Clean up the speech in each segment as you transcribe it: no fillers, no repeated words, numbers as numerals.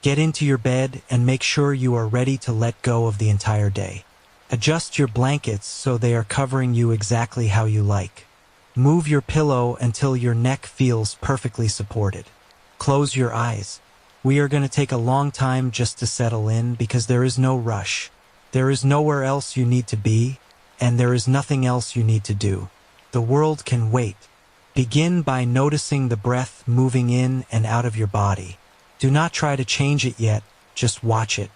Get into your bed and make sure you are ready to let go of the entire day. Adjust your blankets so they are covering you exactly how you like. Move your pillow until your neck feels perfectly supported. Close your eyes. We are going to take a long time just to settle in because there is no rush. There is nowhere else you need to be, and there is nothing else you need to do. The world can wait. Begin by noticing the breath moving in and out of your body. Do not try to change it yet, just watch it.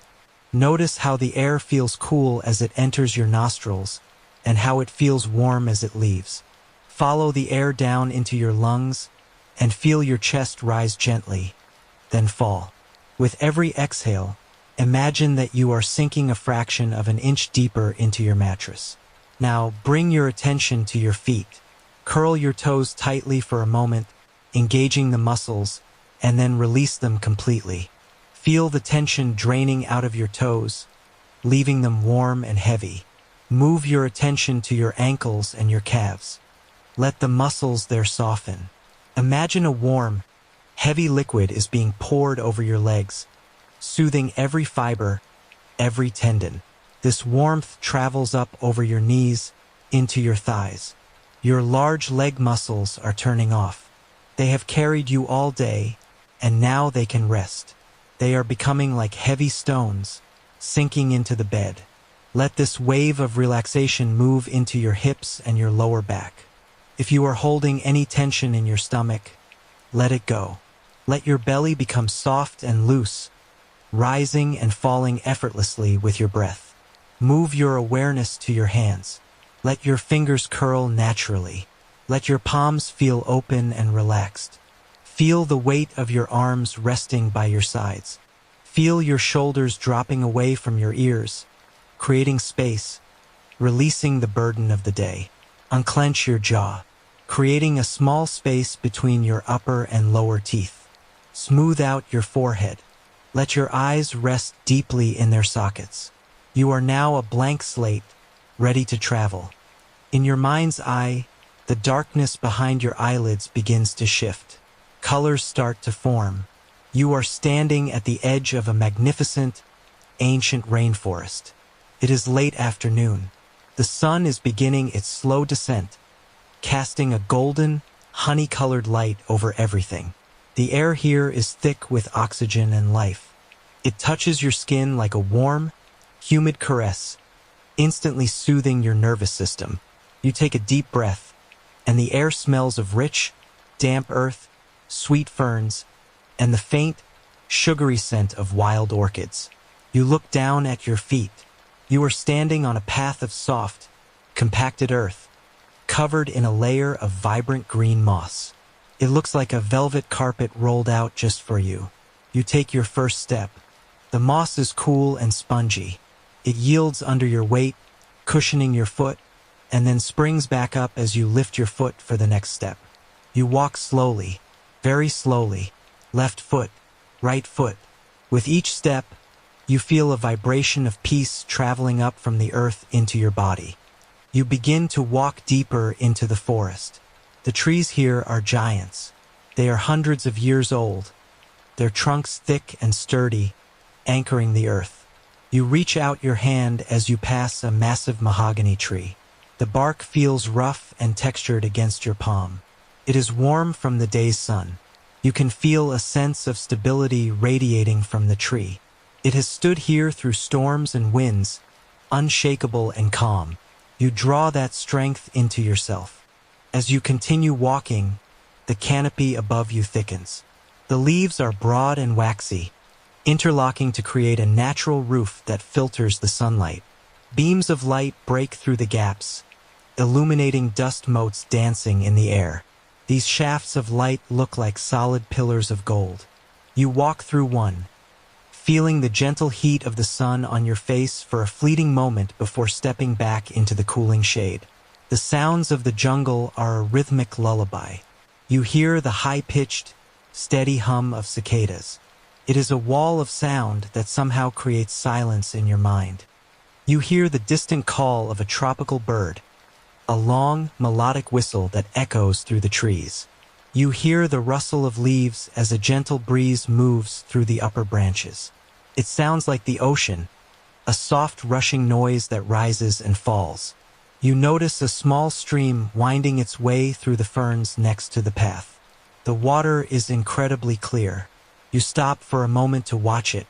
Notice how the air feels cool as it enters your nostrils, and how it feels warm as it leaves. Follow the air down into your lungs, and feel your chest rise gently, then fall. With every exhale, imagine that you are sinking a fraction of an inch deeper into your mattress. Now, bring your attention to your feet. Curl your toes tightly for a moment, engaging the muscles, and then release them completely. Feel the tension draining out of your toes, leaving them warm and heavy. Move your attention to your ankles and your calves. Let the muscles there soften. Imagine a warm, heavy liquid is being poured over your legs, soothing every fiber, every tendon. This warmth travels up over your knees, into your thighs. Your large leg muscles are turning off. They have carried you all day, and now they can rest. They are becoming like heavy stones, sinking into the bed. Let this wave of relaxation move into your hips and your lower back. If you are holding any tension in your stomach, let it go. Let your belly become soft and loose, rising and falling effortlessly with your breath. Move your awareness to your hands. Let your fingers curl naturally. Let your palms feel open and relaxed. Feel the weight of your arms resting by your sides. Feel your shoulders dropping away from your ears, creating space, releasing the burden of the day. Unclench your jaw, creating a small space between your upper and lower teeth. Smooth out your forehead. Let your eyes rest deeply in their sockets. You are now a blank slate, ready to travel. In your mind's eye, the darkness behind your eyelids begins to shift. Colors start to form. You are standing at the edge of a magnificent, ancient rainforest. It is late afternoon. The sun is beginning its slow descent, casting a golden, honey-colored light over everything. The air here is thick with oxygen and life. It touches your skin like a warm, humid caress, instantly soothing your nervous system. You take a deep breath, and the air smells of rich, damp earth, sweet ferns, and the faint, sugary scent of wild orchids. You look down at your feet. You are standing on a path of soft, compacted earth, covered in a layer of vibrant green moss. It looks like a velvet carpet rolled out just for you. You take your first step. The moss is cool and spongy. It yields under your weight, cushioning your foot, and then springs back up as you lift your foot for the next step. You walk slowly, very slowly, left foot, right foot. With each step, you feel a vibration of peace traveling up from the earth into your body. You begin to walk deeper into the forest. The trees here are giants. They are hundreds of years old, their trunks thick and sturdy, anchoring the earth. You reach out your hand as you pass a massive mahogany tree. The bark feels rough and textured against your palm. It is warm from the day's sun. You can feel a sense of stability radiating from the tree. It has stood here through storms and winds, unshakable and calm. You draw that strength into yourself. As you continue walking, the canopy above you thickens. The leaves are broad and waxy, interlocking to create a natural roof that filters the sunlight. Beams of light break through the gaps, illuminating dust motes dancing in the air. These shafts of light look like solid pillars of gold. You walk through one, feeling the gentle heat of the sun on your face for a fleeting moment before stepping back into the cooling shade. The sounds of the jungle are a rhythmic lullaby. You hear the high-pitched, steady hum of cicadas. It is a wall of sound that somehow creates silence in your mind. You hear the distant call of a tropical bird, a long, melodic whistle that echoes through the trees. You hear the rustle of leaves as a gentle breeze moves through the upper branches. It sounds like the ocean, a soft rushing noise that rises and falls. You notice a small stream winding its way through the ferns next to the path. The water is incredibly clear. You stop for a moment to watch it.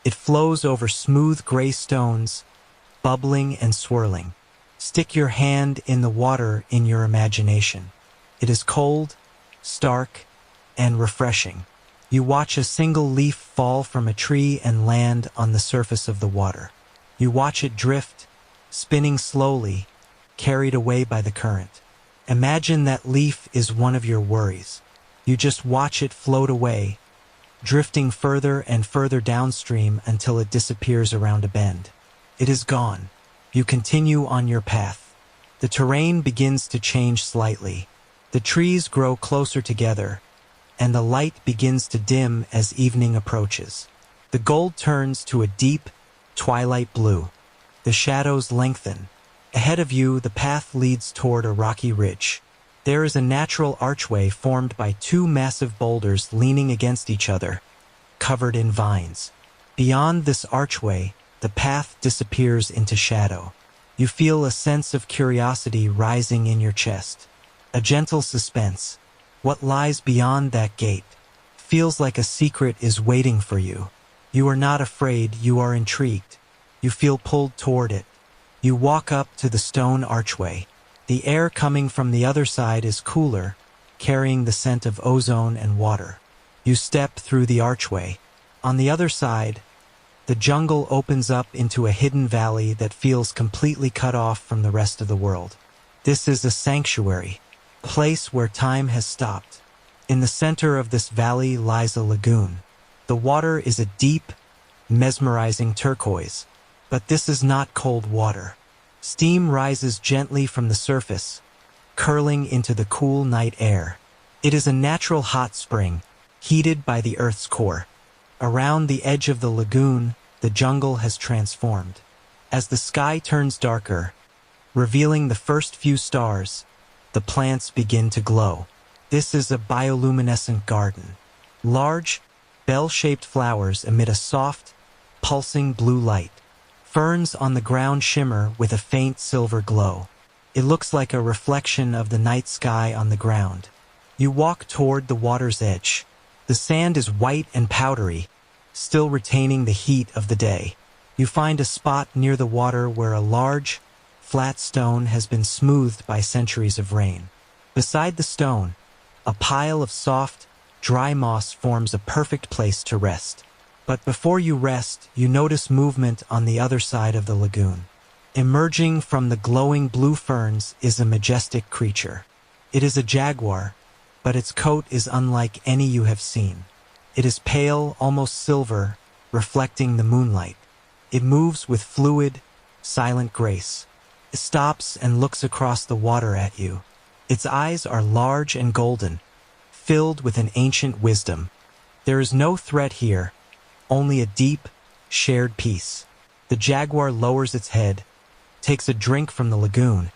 It flows over smooth gray stones, bubbling and swirling. Stick your hand in the water in your imagination. It is cold, stark, and refreshing. You watch a single leaf fall from a tree and land on the surface of the water. You watch it drift, spinning slowly, carried away by the current. Imagine that leaf is one of your worries. You just watch it float away, drifting further and further downstream until it disappears around a bend. It is gone. You continue on your path. The terrain begins to change slightly. The trees grow closer together, and the light begins to dim as evening approaches. The gold turns to a deep, twilight blue. The shadows lengthen. Ahead of you, the path leads toward a rocky ridge. There is a natural archway formed by two massive boulders leaning against each other, covered in vines. Beyond this archway, the path disappears into shadow. You feel a sense of curiosity rising in your chest. A gentle suspense. What lies beyond that gate? Feels like a secret is waiting for you. You are not afraid, you are intrigued. You feel pulled toward it. You walk up to the stone archway. The air coming from the other side is cooler, carrying the scent of ozone and water. You step through the archway. On the other side, the jungle opens up into a hidden valley that feels completely cut off from the rest of the world. This is a sanctuary, a place where time has stopped. In the center of this valley lies a lagoon. The water is a deep, mesmerizing turquoise. But this is not cold water. Steam rises gently from the surface, curling into the cool night air. It is a natural hot spring, heated by the Earth's core. Around the edge of the lagoon, the jungle has transformed. As the sky turns darker, revealing the first few stars, the plants begin to glow. This is a bioluminescent garden. Large, bell-shaped flowers emit a soft, pulsing blue light. Ferns on the ground shimmer with a faint silver glow. It looks like a reflection of the night sky on the ground. You walk toward the water's edge. The sand is white and powdery, still retaining the heat of the day. You find a spot near the water where a large, flat stone has been smoothed by centuries of rain. Beside the stone, a pile of soft, dry moss forms a perfect place to rest. But before you rest, you notice movement on the other side of the lagoon. Emerging from the glowing blue ferns is a majestic creature. It is a jaguar, but its coat is unlike any you have seen. It is pale, almost silver, reflecting the moonlight. It moves with fluid, silent grace. It stops and looks across the water at you. Its eyes are large and golden, filled with an ancient wisdom. There is no threat here, only a deep, shared peace. The jaguar lowers its head, takes a drink from the lagoon,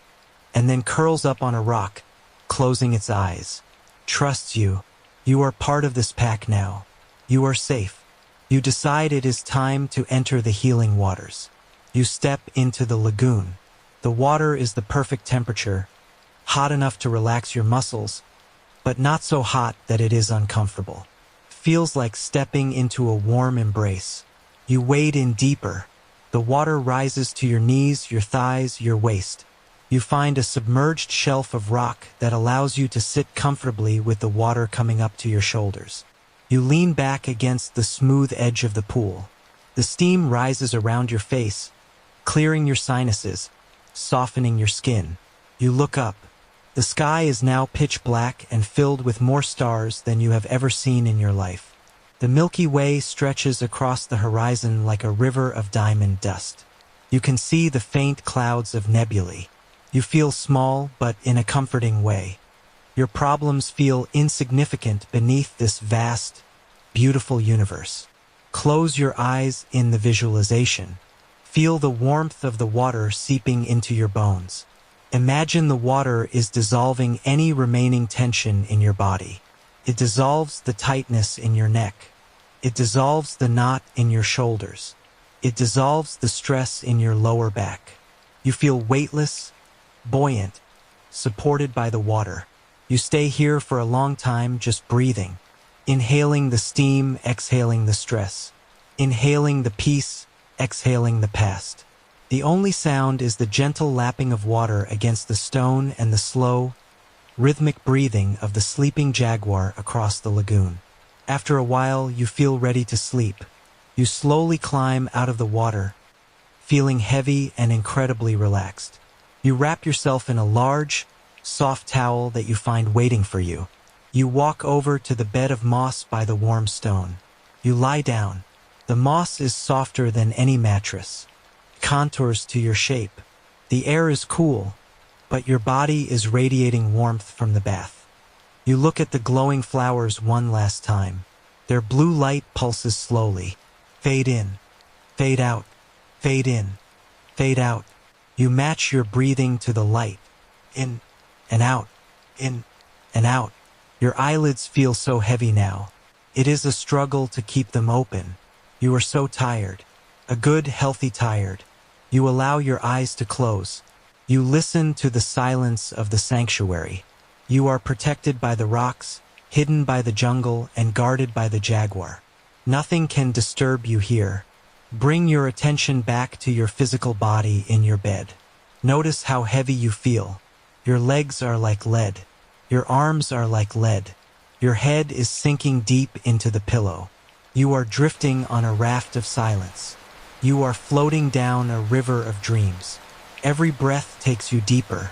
and then curls up on a rock, closing its eyes. Trusts you. You are part of this pack now. You are safe. You decide it is time to enter the healing waters. You step into the lagoon. The water is the perfect temperature, hot enough to relax your muscles, but not so hot that it is uncomfortable. Feels like stepping into a warm embrace. You wade in deeper. The water rises to your knees, your thighs, your waist. You find a submerged shelf of rock that allows you to sit comfortably with the water coming up to your shoulders. You lean back against the smooth edge of the pool. The steam rises around your face, clearing your sinuses, softening your skin. You look up. The sky is now pitch black and filled with more stars than you have ever seen in your life. The Milky Way stretches across the horizon like a river of diamond dust. You can see the faint clouds of nebulae. You feel small, but in a comforting way. Your problems feel insignificant beneath this vast, beautiful universe. Close your eyes in the visualization. Feel the warmth of the water seeping into your bones. Imagine the water is dissolving any remaining tension in your body. It dissolves the tightness in your neck. It dissolves the knot in your shoulders. It dissolves the stress in your lower back. You feel weightless, buoyant, supported by the water. You stay here for a long time just breathing, inhaling the steam, exhaling the stress, inhaling the peace, exhaling the past. The only sound is the gentle lapping of water against the stone and the slow, rhythmic breathing of the sleeping jaguar across the lagoon. After a while, you feel ready to sleep. You slowly climb out of the water, feeling heavy and incredibly relaxed. You wrap yourself in a large, soft towel that you find waiting for you. You walk over to the bed of moss by the warm stone. You lie down. The moss is softer than any mattress, contours to your shape. The air is cool, but your body is radiating warmth from the bath. You look at the glowing flowers one last time. Their blue light pulses slowly. Fade in, fade out, fade in, fade out. You match your breathing to the light. In and out, in and out. Your eyelids feel so heavy now. It is a struggle to keep them open. You are so tired. A good, healthy tired. You allow your eyes to close. You listen to the silence of the sanctuary. You are protected by the rocks, hidden by the jungle, and guarded by the jaguar. Nothing can disturb you here. Bring your attention back to your physical body in your bed. Notice how heavy you feel. Your legs are like lead. Your arms are like lead. Your head is sinking deep into the pillow. You are drifting on a raft of silence. You are floating down a river of dreams. Every breath takes you deeper,